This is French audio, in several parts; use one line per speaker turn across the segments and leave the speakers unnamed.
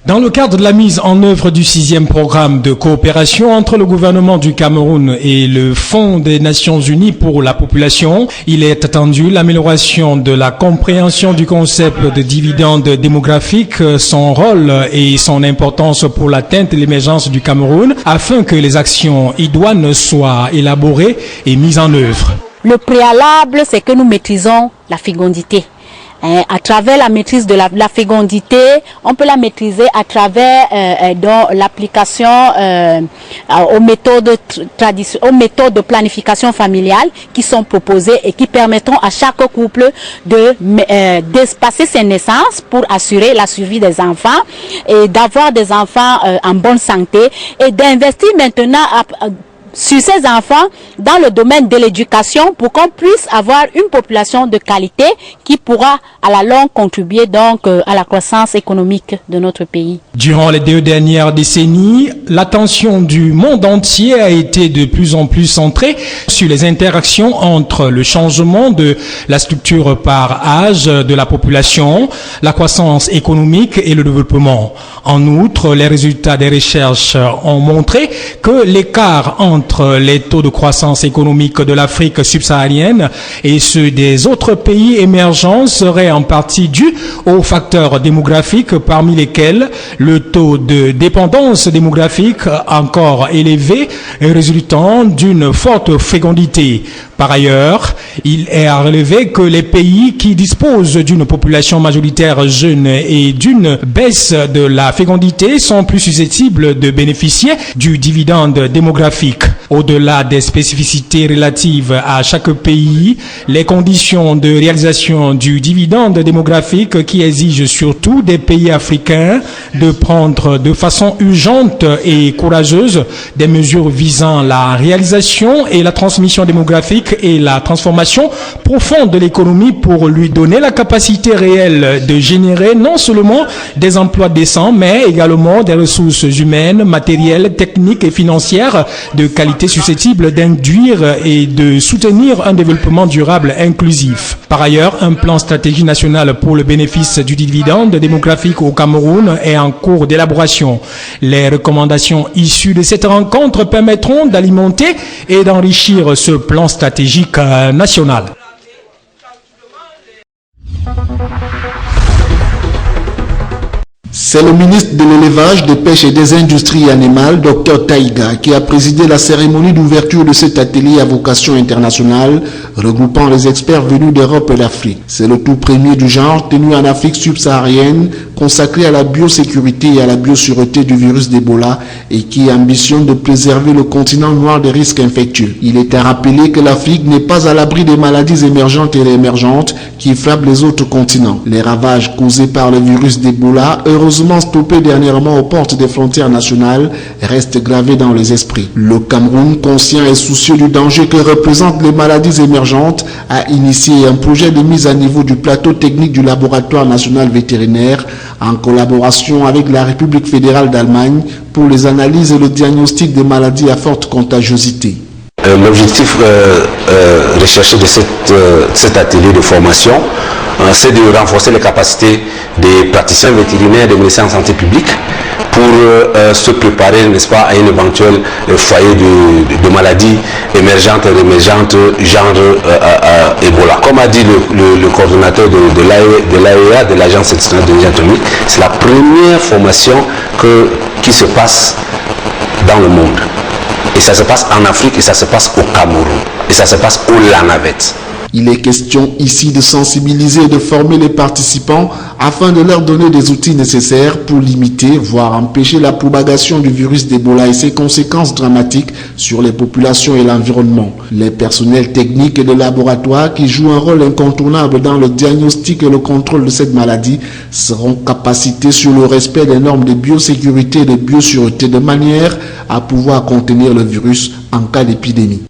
Dans le cadre de la mise en œuvre du 6e programme de coopération entre le gouvernement du Cameroun et le Fonds des Nations Unies pour la population, il est attendu l'amélioration de la compréhension du concept de dividende démographique, son rôle et son importance pour l'atteinte de l'émergence du Cameroun afin que les actions idoines soient élaborées et mises en œuvre.
Le préalable, c'est que nous maîtrisons la fécondité. À travers la maîtrise de la fécondité, on peut la maîtriser à travers l'application aux méthodes de planification familiale qui sont proposées et qui permettront à chaque couple d'espacer ses naissances pour assurer la survie des enfants et d'avoir des enfants en bonne santé et d'investir maintenant sur ces enfants dans le domaine de l'éducation pour qu'on puisse avoir une population de qualité qui pourra à la longue contribuer donc à la croissance économique de notre pays.
Durant les 2 dernières décennies, l'attention du monde entier a été de plus en plus centrée sur les interactions entre le changement de la structure par âge de la population, la croissance économique et le développement. En outre, les résultats des recherches ont montré que l'écart entre les taux de croissance économique de l'Afrique subsaharienne et ceux des autres pays émergents serait en partie dû aux facteurs démographiques, parmi lesquels le taux de dépendance démographique encore élevé résultant d'une forte fécondité. Par ailleurs, il est à relever que les pays qui disposent d'une population majoritaire jeune et d'une baisse de la fécondité sont plus susceptibles de bénéficier du dividende démographique. Au-delà des spécificités relatives à chaque pays, les conditions de réalisation du dividende démographique qui exigent surtout des pays africains de prendre de façon urgente et courageuse des mesures visant la réalisation et la transmission démographique et la transformation profonde de l'économie pour lui donner la capacité réelle de générer non seulement des emplois décents, mais également des ressources humaines, matérielles, techniques et financières de qualité susceptibles d'induire et de soutenir un développement durable inclusif. Par ailleurs, un plan stratégique national pour le bénéfice du dividende démographique au Cameroun est en cours d'élaboration. Les recommandations issues de cette rencontre permettront d'alimenter et d'enrichir ce plan stratégique national.
C'est le ministre de l'Élevage, des Pêches et des Industries animales, Dr Taïga, qui a présidé la cérémonie d'ouverture de cet atelier à vocation internationale, regroupant les experts venus d'Europe et d'Afrique. C'est le tout premier du genre tenu en Afrique subsaharienne, consacré à la biosécurité et à la biosûreté du virus d'Ebola et qui ambitionne de préserver le continent noir des risques infectieux. Il est à rappeler que l'Afrique n'est pas à l'abri des maladies émergentes et réémergentes qui frappent les autres continents. Les ravages causés par le virus d'Ebola, heureusement stoppé dernièrement aux portes des frontières nationales, restent gravés dans les esprits. Le Cameroun, conscient et soucieux du danger que représentent les maladies émergentes, a initié un projet de mise à niveau du plateau technique du laboratoire national vétérinaire en collaboration avec la République fédérale d'Allemagne pour les analyses et le diagnostic des maladies à forte contagiosité.
L'objectif recherché de cet atelier de formation, c'est de renforcer les capacités des praticiens vétérinaires, des médecins en santé publique pour se préparer, n'est-ce pas, à un éventuel foyer de maladies émergentes et réémergentes, genre Ebola. Comme a dit le coordonnateur de l'AEA, de l'Agence externe de l'énergie atomique, c'est la première formation qui se passe dans le monde. Et ça se passe en Afrique et ça se passe au Cameroun. Et ça se passe au Lanavette.
Il est question ici de sensibiliser et de former les participants afin de leur donner des outils nécessaires pour limiter, voire empêcher la propagation du virus d'Ebola et ses conséquences dramatiques sur les populations et l'environnement. Les personnels techniques et de laboratoire qui jouent un rôle incontournable dans le diagnostic et le contrôle de cette maladie seront capacités sur le respect des normes de biosécurité et de biosûreté de manière à pouvoir contenir le virus en cas d'épidémie.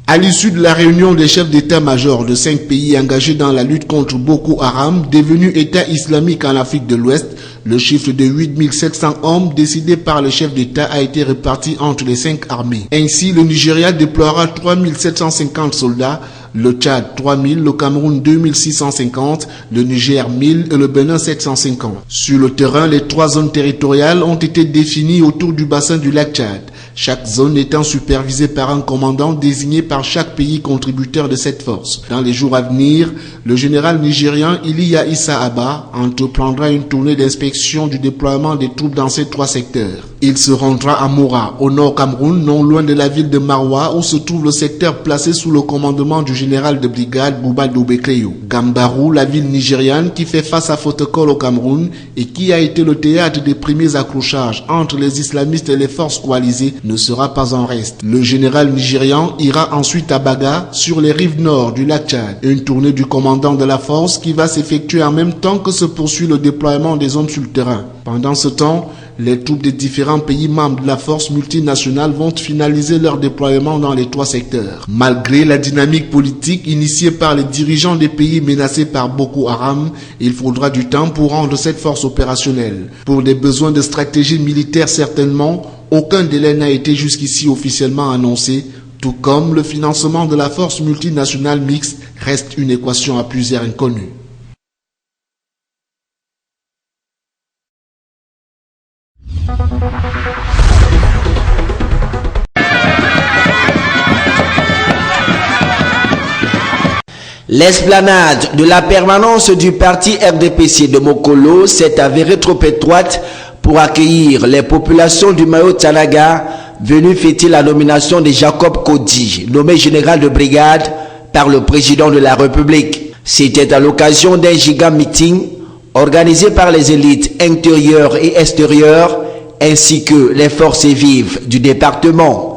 À l'issue de la réunion des chefs d'état-major de 5 pays engagés dans la lutte contre Boko Haram, devenu État islamique en Afrique de l'Ouest, le chiffre de 8700 hommes décidé par le chef d'État a été réparti entre les 5 armées. Ainsi, le Nigeria déploiera 3750 soldats, le Tchad 3000, le Cameroun 2650, le Niger 1000 et le Bénin 750. Sur le terrain, les 3 zones territoriales ont été définies autour du bassin du lac Tchad. Chaque zone étant supervisée par un commandant désigné par chaque pays contributeur de cette force. Dans les jours à venir, le général nigérian Iliya Issa Abba entreprendra une tournée d'inspection du déploiement des troupes dans ces 3 secteurs. Il se rendra à Moura, au nord Cameroun, non loin de la ville de Maroua, où se trouve le secteur placé sous le commandement du général de brigade Bouba Dobekleyo. Gambarou, la ville nigériane qui fait face à Fotokol au Cameroun et qui a été le théâtre des premiers accrochages entre les islamistes et les forces coalisées, ne sera pas en reste. Le général nigérian ira ensuite à Baga, sur les rives nord du lac Tchad. Une tournée du commandant de la force qui va s'effectuer en même temps que se poursuit le déploiement des hommes sur le terrain. Pendant ce temps, les troupes des différents pays membres de la force multinationale vont finaliser leur déploiement dans les 3 secteurs. Malgré la dynamique politique initiée par les dirigeants des pays menacés par Boko Haram, il faudra du temps pour rendre cette force opérationnelle. Pour des besoins de stratégie militaire certainement, aucun délai n'a été jusqu'ici officiellement annoncé, tout comme le financement de la force multinationale mixte reste une équation à plusieurs inconnues.
L'esplanade de la permanence du parti RDPC de Mokolo s'est avérée trop étroite pour accueillir les populations du Mayo-Tchanaga venues fêter la nomination de Jacob Kodi, nommé général de brigade par le président de la République. C'était à l'occasion d'un giga meeting organisé par les élites intérieures et extérieures ainsi que les forces vives du département.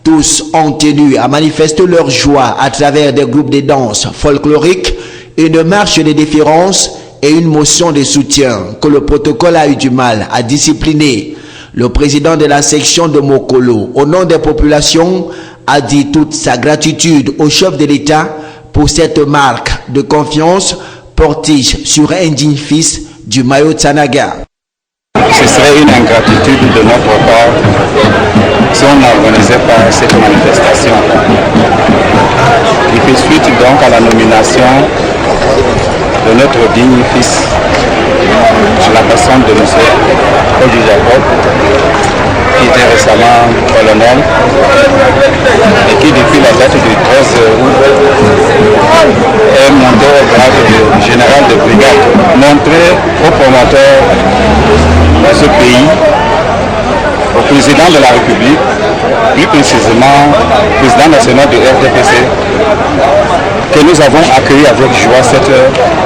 Tous ont tenu à manifester leur joie à travers des groupes de danse folkloriques, une marche de déférence et une motion de soutien que le protocole a eu du mal à discipliner. Le président de la section de Mokolo, au nom des populations, a dit toute sa gratitude au chef de l'État pour cette marque de confiance portée sur un digne fils du Mayo-Tchanaga.
Ce serait une ingratitude de notre part si on n'organisait pas cette manifestation. Il fait suite donc à la nomination de notre digne fils, à la personne de M. Kodi Jacob, qui était récemment colonel et qui depuis la date du 13 août est monté au grade de général de brigade. Montrer aux promoteurs de ce pays, au président de la République, plus précisément au président national de RDPC, que nous avons accueilli avec joie cette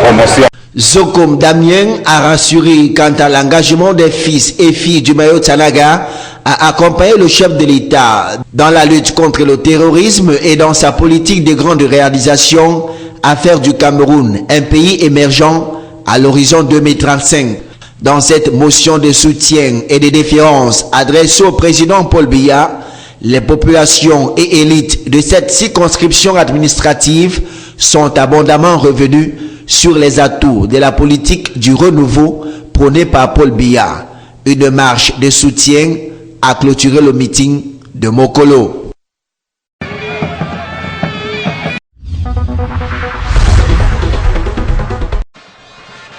promotion.
Zokom Damien a rassuré quant à l'engagement des fils et filles du Mayo-Tchanaga à accompagner le chef de l'État dans la lutte contre le terrorisme et dans sa politique de grande réalisation à faire du Cameroun un pays émergent à l'horizon 2035. Dans cette motion de soutien et de déférence adressée au président Paul Biya, les populations et élites de cette circonscription administrative sont abondamment revenues sur les atouts de la politique du renouveau prônée par Paul Biya. Une marche de soutien a clôturé le meeting de Mokolo.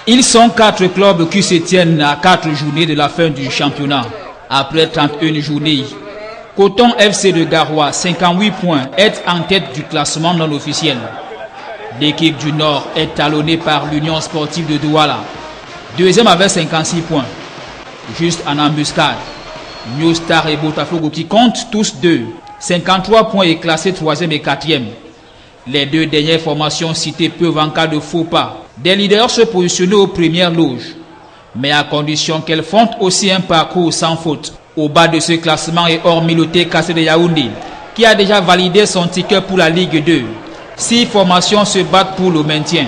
Ils sont 4 clubs qui se tiennent à 4 journées de la fin du championnat. Après 31 journées, Coton FC de Garoua, 58 points, est en tête du classement non officiel. L'équipe du Nord est talonnée par l'Union sportive de Douala, deuxième avec 56 points. Juste en embuscade, New Star et Botafogo qui comptent tous 53 points et classés 3e et 4e. Les 2 dernières formations citées peuvent en cas de faux pas des leaders se positionner aux premières loges, mais à condition qu'elles font aussi un parcours sans faute. Au bas de ce classement est Ormiloté Kassé de Yaoundé, qui a déjà validé son ticket pour la Ligue 2. 6 formations se battent pour le maintien.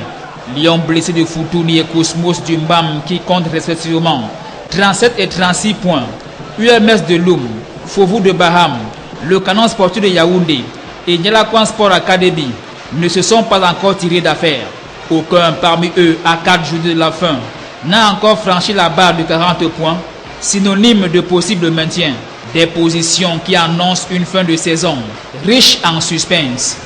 Lyon blessé de Foutouni et Cosmos du Mbam qui comptent respectivement 37 et 36 points. UMS de Loum, Fovou de Baham, le Canon sportif de Yaoundé et Nialakwan Sport Academy ne se sont pas encore tirés d'affaire. Aucun parmi eux, à 4 journées de la fin, n'a encore franchi la barre de 40 points, synonyme de possible maintien. Des positions qui annoncent une fin de saison riche en suspense.